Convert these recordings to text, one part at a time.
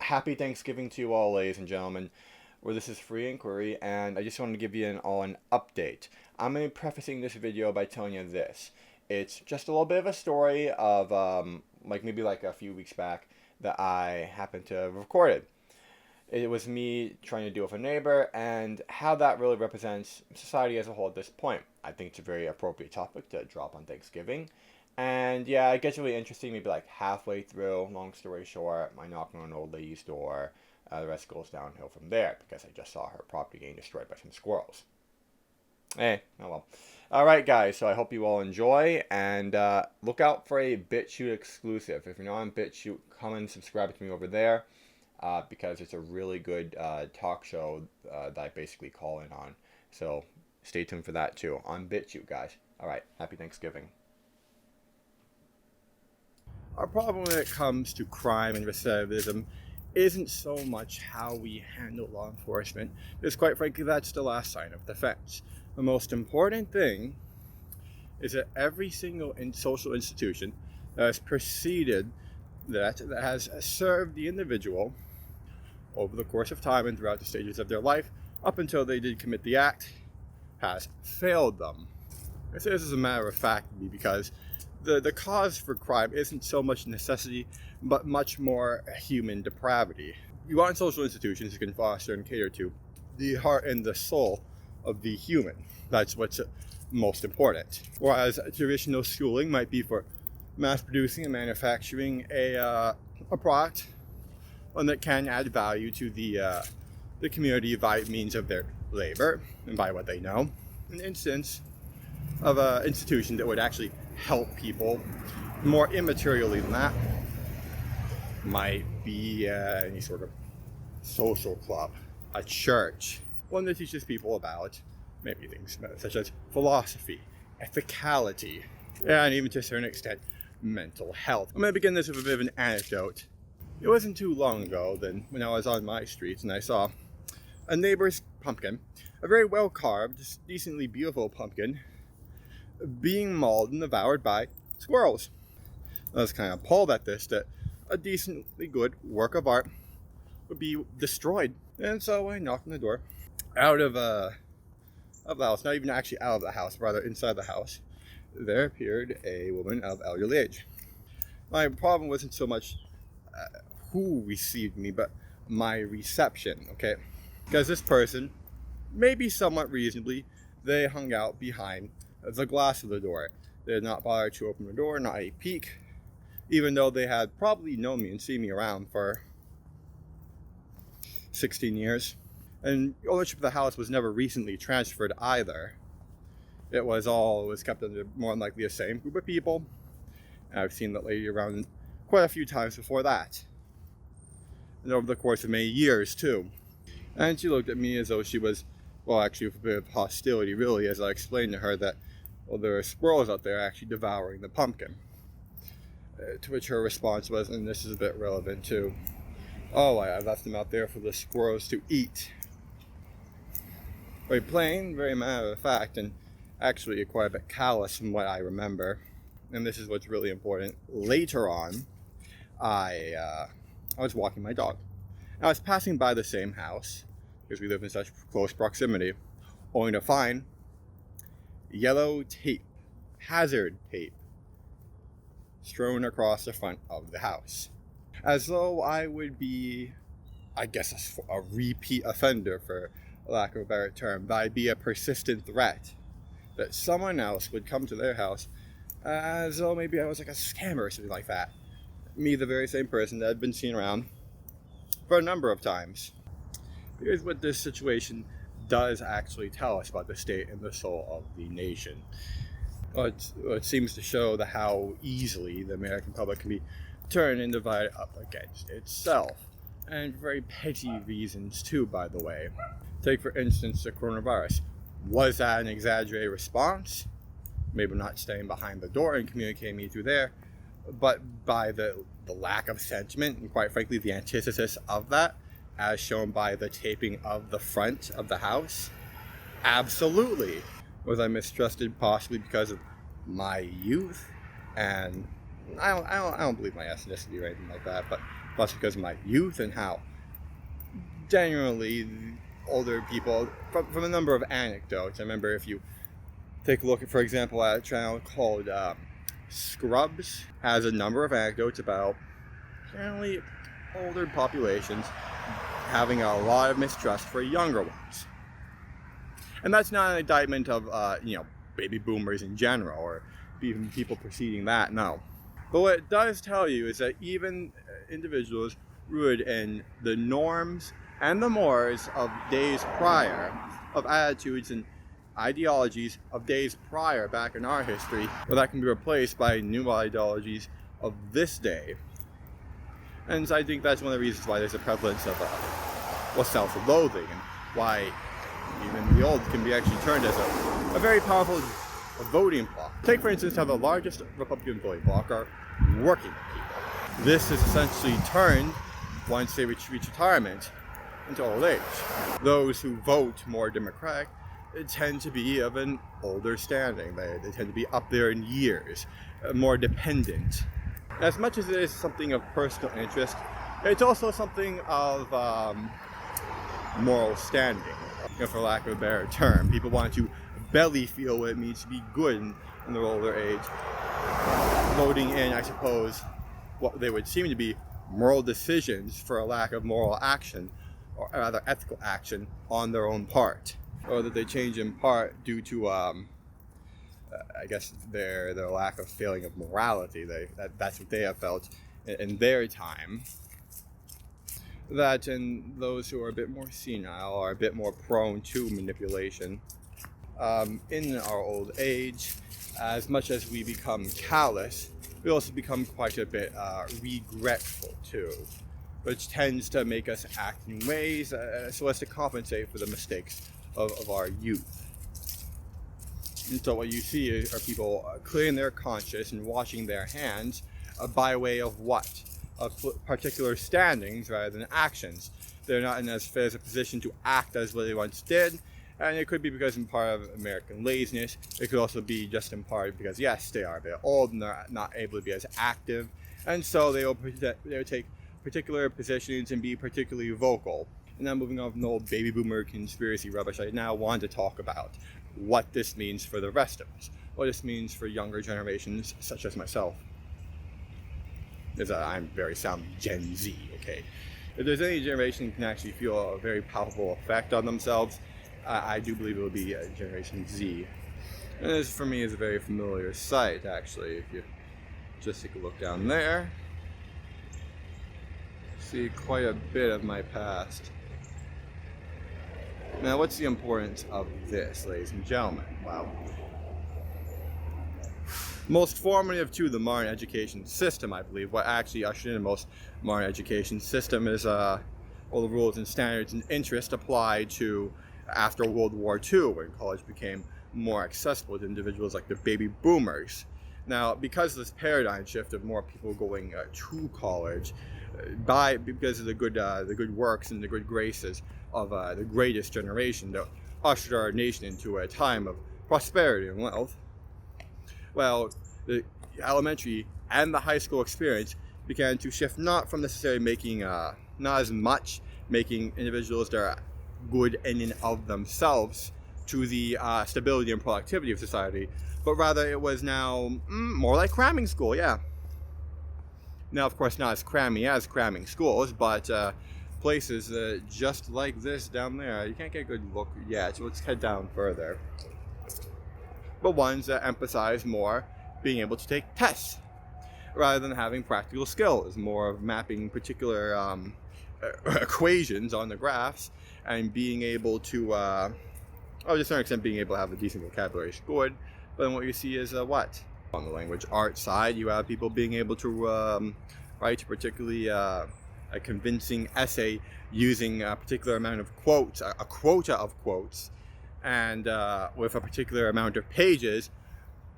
happy Thanksgiving to you all, ladies and gentlemen. Well, this is Free Inquiry, and I just wanted to give you an update. I'm going to be prefacing this video by telling you this. It's just a little bit of a story of, maybe a few weeks back that I happened to have recorded. It was me trying to deal with a neighbor, and how that really represents society as a whole at this point. I think it's a very appropriate topic to drop on Thanksgiving. And yeah, it gets really interesting, maybe like halfway through. Long story short, I knock on an old lady's door. The rest goes downhill from there because I just saw her property getting destroyed by some squirrels. Oh well. Alright guys, so I hope you all enjoy, and look out for a BitChute exclusive. If you're not on BitChute, come and subscribe to me over there, because it's a really good talk show that I basically call in on. So stay tuned for that too, on BitChute guys. Alright, happy Thanksgiving. Our problem when it comes to crime and recidivism isn't so much how we handle law enforcement, because quite frankly that's the last sign of defense. The most important thing is that every single social institution that has preceded that has served the individual over the course of time and throughout the stages of their life up until they did commit the act has failed them. I say this as a matter of fact because the cause for crime isn't so much necessity, but much more human depravity. You want social institutions that can foster and cater to the heart and the soul of the human. That's what's most important. Whereas traditional schooling might be for mass producing and manufacturing a product, one that can add value to the community by means of their labor and by what they know. An instance of an institution that would actually help people more immaterially than that might be any sort of social club, a church, one that teaches people about maybe things such as philosophy, ethicality, and even to a certain extent mental health. I'm going to begin this with a bit of an anecdote. It wasn't too long ago when I was on my streets and I saw a neighbor's pumpkin, a very well carved, decently beautiful pumpkin, being mauled and devoured by squirrels. I was kind of appalled at this, that a decently good work of art would be destroyed. And so I knocked on the door out of the house, not even actually out of the house, rather inside the house. There appeared a woman of elderly age. My problem wasn't so much who received me, but my reception, okay? Because this person, maybe somewhat reasonably, they hung out behind the glass of the door. They had not bothered to open the door, not a peek, even though they had probably known me and seen me around for 16 years. And ownership of the house was never recently transferred either. It was kept under more than likely the same group of people. And I've seen that lady around quite a few times before that. And over the course of many years too. And she looked at me as though she was, well, actually with a bit of hostility really, as I explained to her that, well, there are squirrels out there actually devouring the pumpkin. To which her response was, and this is a bit relevant too, oh, I left them out there for the squirrels to eat. Very plain, very matter of fact, and actually quite a bit callous from what I remember. And this is what's really important. Later on, I was walking my dog. I was passing by the same house, because we live in such close proximity, only to find yellow tape, hazard tape, strewn across the front of the house. As though I would be, I guess, a repeat offender, for lack of a better term, that I'd be a persistent threat, that someone else would come to their house as though maybe I was like a scammer or something like that. Me, the very same person that had been seen around for a number of times. Here's what this situation does actually tell us about the state and the soul of the nation. Well, it seems to show how easily the American public can be turned and divided up against itself. And for very petty reasons too, by the way. Take for instance the coronavirus. Was that an exaggerated response? Maybe not staying behind the door and communicating me through there, but by the lack of sentiment and quite frankly the antithesis of that, as shown by the taping of the front of the house? Absolutely. Was I mistrusted possibly because of my youth and I don't believe my ethnicity or anything like that, but plus because of my youth and how generally older people, from a number of anecdotes. I remember if you take a look at, for example, at a channel called Scrubs, has a number of anecdotes about generally older populations having a lot of mistrust for younger ones. And that's not an indictment of, baby boomers in general, or even people preceding that, no. But what it does tell you is that even individuals rooted in the norms and the mores of days prior, of attitudes and ideologies of days prior back in our history, well, that can be replaced by new ideologies of this day. And so I think that's one of the reasons why there's a prevalence of self-loathing, and why even the old can be actually turned as a very powerful voting bloc. Take, for instance, how the largest Republican voting bloc are working people. This is essentially turned, once they reach retirement, into old age. Those who vote more Democratic tend to be of an older standing. They tend to be up there in years, more dependent. As much as it is something of personal interest, it's also something of moral standing, for lack of a better term. People want to belly feel what it means to be good in their older age, voting in, I suppose, what they would seem to be moral decisions for a lack of moral action, or rather ethical action, on their own part, or that they change in part due to I guess their lack of feeling of morality. That's what they have felt in their time. That, and those who are a bit more senile are a bit more prone to manipulation in our old age. As much as we become callous, we also become quite a bit regretful too, which tends to make us act in ways so as to compensate for the mistakes of our youth. And so what you see are people clearing their conscience and washing their hands by way of what? Of particular standings rather than actions. They're not in as fair a position to act as what they once did, and it could be because in part of American laziness. It could also be just in part because, yes, they are a bit old and they're not able to be as active, and so they'll take particular positions and be particularly vocal. And now, moving on from the old baby boomer conspiracy rubbish, I now want to talk about what this means for the rest of us, what this means for younger generations such as myself. I'm very sound Gen Z, okay? If there's any generation that can actually feel a very powerful effect on themselves, I do believe it will be Generation Z. And this, for me, is a very familiar sight, actually. If you just take a look down there, see quite a bit of my past. Now, what's the importance of this, ladies and gentlemen? Well, most formative to the modern education system, I believe, what actually ushered in the most modern education system is all the rules and standards and interests applied to after World War II, when college became more accessible to individuals like the baby boomers. Now, because of this paradigm shift of more people going to college, because of the good works and the good graces of the greatest generation that ushered our nation into a time of prosperity and wealth, well, the elementary and the high school experience began to shift, not from necessarily making, not as much making individuals that are good in and of themselves to the stability and productivity of society, but rather it was now more like cramming school, yeah. Now, of course, not as crammy as cramming schools, but places just like this down there. You can't get a good look yet, so let's head down further. But ones that emphasize more being able to take tests rather than having practical skills, more of mapping particular equations on the graphs and being able to, to a certain extent, being able to have a decent vocabulary is good. But then what you see is what? On the language art side, you have people being able to write particularly a convincing essay using a particular amount of quotes, a quota of quotes, and with a particular amount of pages.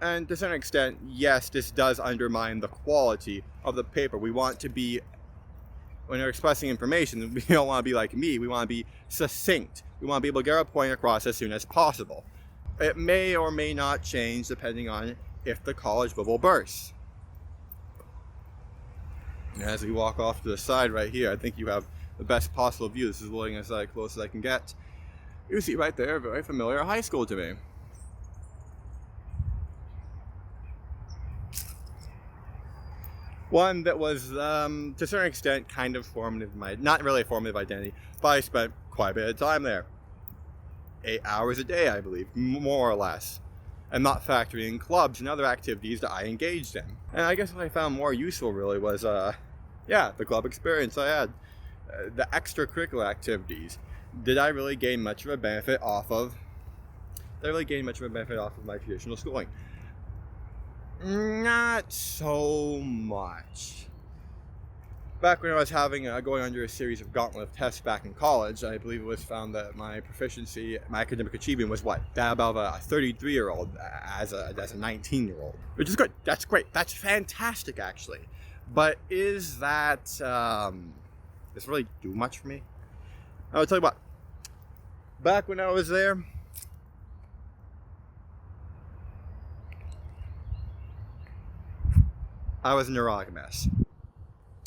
And to a certain extent, yes, this does undermine the quality of the paper. We want to be, when they're expressing information, we don't want to be like me. We want to be succinct. We want to be able to get our point across as soon as possible. It may or may not change depending on if the college bubble bursts. And as we walk off to the side right here, I think you have the best possible view. This is looking as close as I can get. You see right there, a very familiar high school to me. One that was, to a certain extent, kind of formative, not really a formative identity, but I spent quite a bit of time there. 8 hours a day, I believe, more or less. And not factoring in clubs and other activities that I engaged in. And I guess what I found more useful really was, the club experience I had. The extracurricular activities. Did I really gain much of a benefit off of my traditional schooling? Not so much. Back when I was going under a series of gauntlet tests back in college, I believe it was found that my proficiency, my academic achievement was that above a 33-year-old as a 19-year-old. Which is good. That's great. That's fantastic, actually. But is that, does it really do much for me? I'll tell you what. Back when I was there, I was a neurotic mess.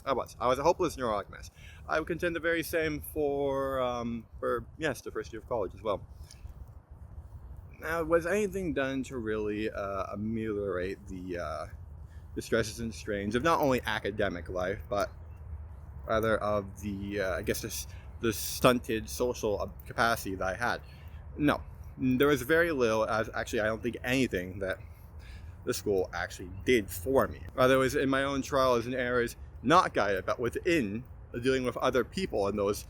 I was a hopeless neurotic mess. I would contend the very same for the first year of college as well. Now, was anything done to really ameliorate the stresses and strains of not only academic life, but rather of the stunted social capacity that I had? No, there was very little. Actually, I don't think anything that the school actually did for me. Rather, it was in my own trials and errors, not guided, but within dealing with other people in those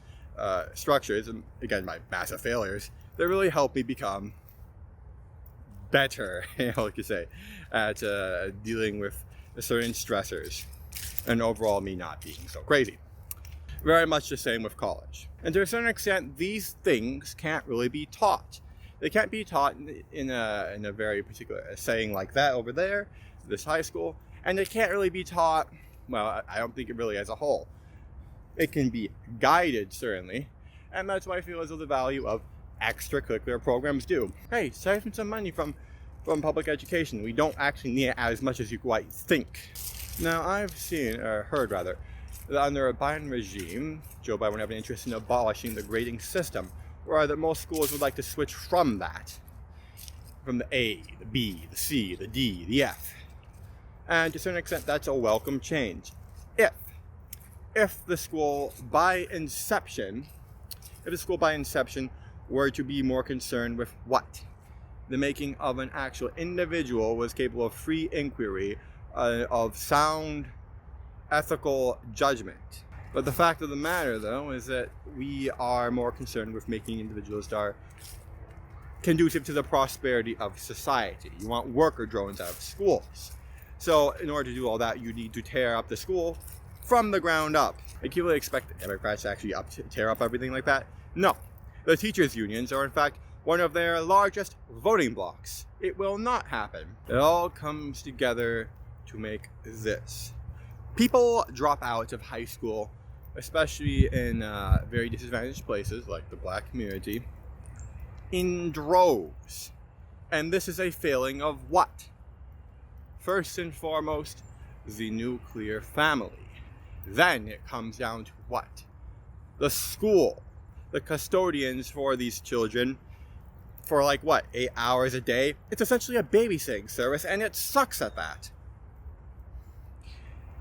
structures, and again, my massive failures, that really helped me become better, like you say, at dealing with certain stressors, and overall me not being so crazy. Very much the same with college. And to a certain extent, these things can't really be taught. They can't be taught in a very particular setting like that over there, this high school, and they can't really be taught, well, I don't think it really as a whole. It can be guided, certainly, and that's why I feel as though the value of extracurricular programs do. Hey, siphon some money from public education. We don't actually need it as much as you might think. Now, I've heard that under a Biden regime, Joe Biden would have an interest in abolishing the grading system, or that most schools would like to switch from that. From the A, the B, the C, the D, the F. And to a certain extent, that's a welcome change. If the school by inception were to be more concerned with what? The making of an actual individual was capable of free inquiry, of sound ethical judgment. But the fact of the matter, though, is that we are more concerned with making individuals that are conducive to the prosperity of society. You want worker drones out of schools. So in order to do all that, you need to tear up the school from the ground up. Like, you really expect the Democrats to actually tear up everything like that? No. The teachers' unions are, in fact, one of their largest voting blocks. It will not happen. It all comes together to make this. People drop out of high school, especially in very disadvantaged places like the black community, in droves. And this is a failing of what? First and foremost, the nuclear family. Then it comes down to what? The school. The custodians for these children for 8 hours a day? It's essentially a babysitting service, and it sucks at that.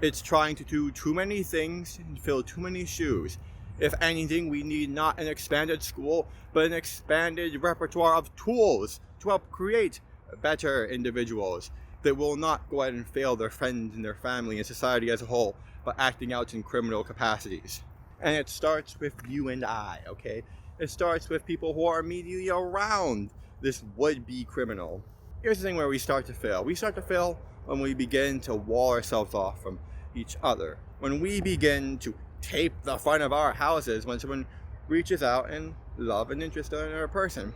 It's trying to do too many things and fill too many shoes. If anything, we need not an expanded school, but an expanded repertoire of tools to help create better individuals that will not go out and fail their friends and their family and society as a whole by acting out in criminal capacities. And it starts with you and I, okay? It starts with people who are immediately around this would-be criminal. Here's the thing where we start to fail. We start to fail when we begin to wall ourselves off from each other. When we begin to tape the front of our houses when someone reaches out and love and interest in another person.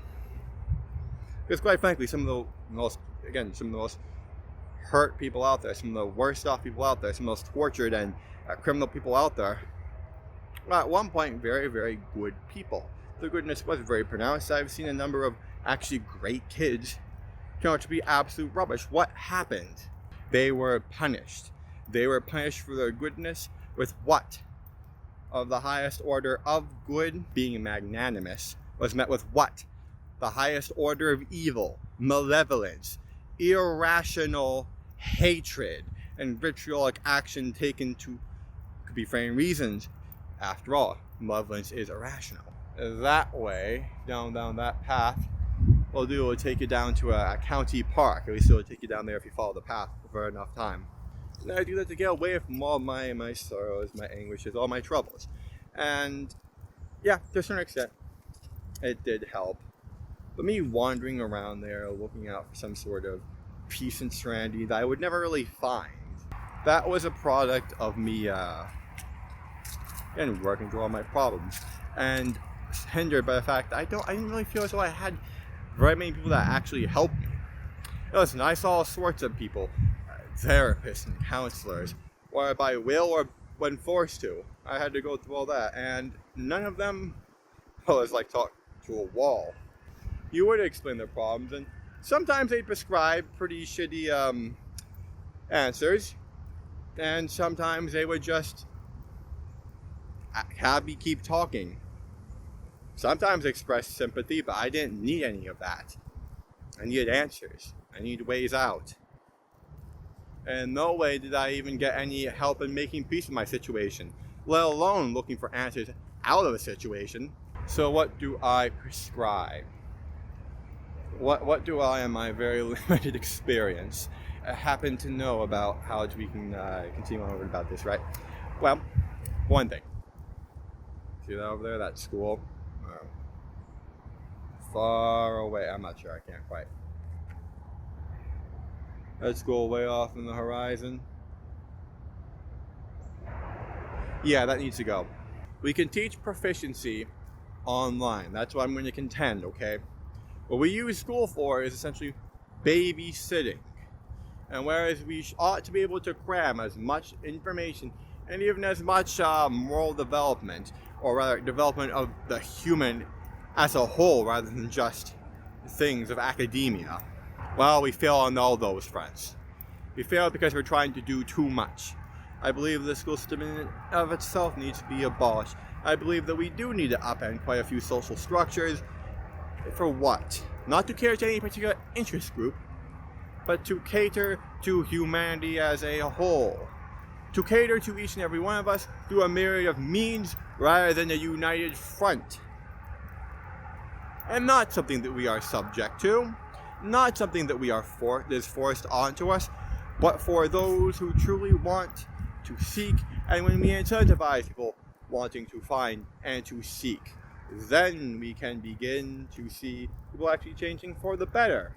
Because quite frankly, some of the most hurt people out there, some of the worst off people out there, some of the most tortured and criminal people out there, were at one point very, very good people. The goodness was very pronounced. I've seen a number of actually great kids turn out to be absolute rubbish. What happened? They were punished. They were punished for their goodness. with what? Of the highest order of good, being magnanimous, was met with what? The highest order of evil, malevolence, irrational hatred, and vitriolic action taken to could be for any reasons. After all, malevolence is irrational. That way, down that path, will take you down to a county park. At least it will take you down there if you follow the path for enough time. And I do that to get away from all my sorrows, my anguishes, all my troubles. And yeah, to a certain extent, it did help. But me wandering around there, looking out for some sort of peace and serenity that I would never really find, that was a product of me and working through all my problems, and hindered by the fact that I didn't really feel as though I had very many people that actually helped me. Listen, I saw all sorts of people, therapists and counselors, whether by will or when forced to. I had to go through all that, and none of them, well, it's like talking to a wall. You would explain their problems, and sometimes they prescribe pretty shitty answers, and sometimes they would just have me keep talking. Sometimes express sympathy, but I didn't need any of that. I needed answers. I needed ways out. And no way did I even get any help in making peace with my situation, let alone looking for answers out of a situation. So what do I prescribe? What do I, in my very limited experience, happen to know about how we can continue on about this, right? Well, one thing. See that over there, that school? Far away, I'm not sure, I can't quite. That school way off in the horizon. Yeah, that needs to go. We can teach proficiency online. That's what I'm going to contend, okay? What we use school for is essentially babysitting. And whereas we ought to be able to cram as much information and even as much moral development, or rather development of the human as a whole rather than just things of academia, well, we fail on all those fronts. We fail because we're trying to do too much. I believe the school system in and of itself needs to be abolished. I believe that we do need to upend quite a few social structures. For what? Not to cater to any particular interest group, but to cater to humanity as a whole. To cater to each and every one of us through a myriad of means rather than a united front. And not something that we are subject to, not something that we are is forced onto us, but for those who truly want to seek, and when we incentivize people wanting to find and to seek, then we can begin to see people actually changing for the better.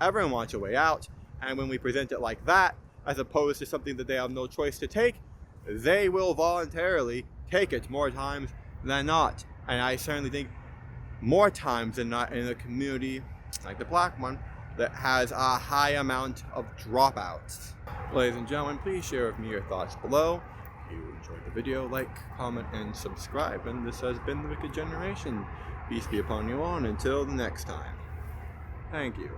Everyone wants a way out, and when we present it like that, as opposed to something that they have no choice to take, they will voluntarily take it more times than not. And I certainly think more times than not in a community like the black one that has a high amount of dropouts. Ladies and gentlemen, please share with me your thoughts below. If you enjoyed the video, like, comment, and subscribe. And this has been The Wicked Generation. Peace be upon you all, and until the next time. Thank you.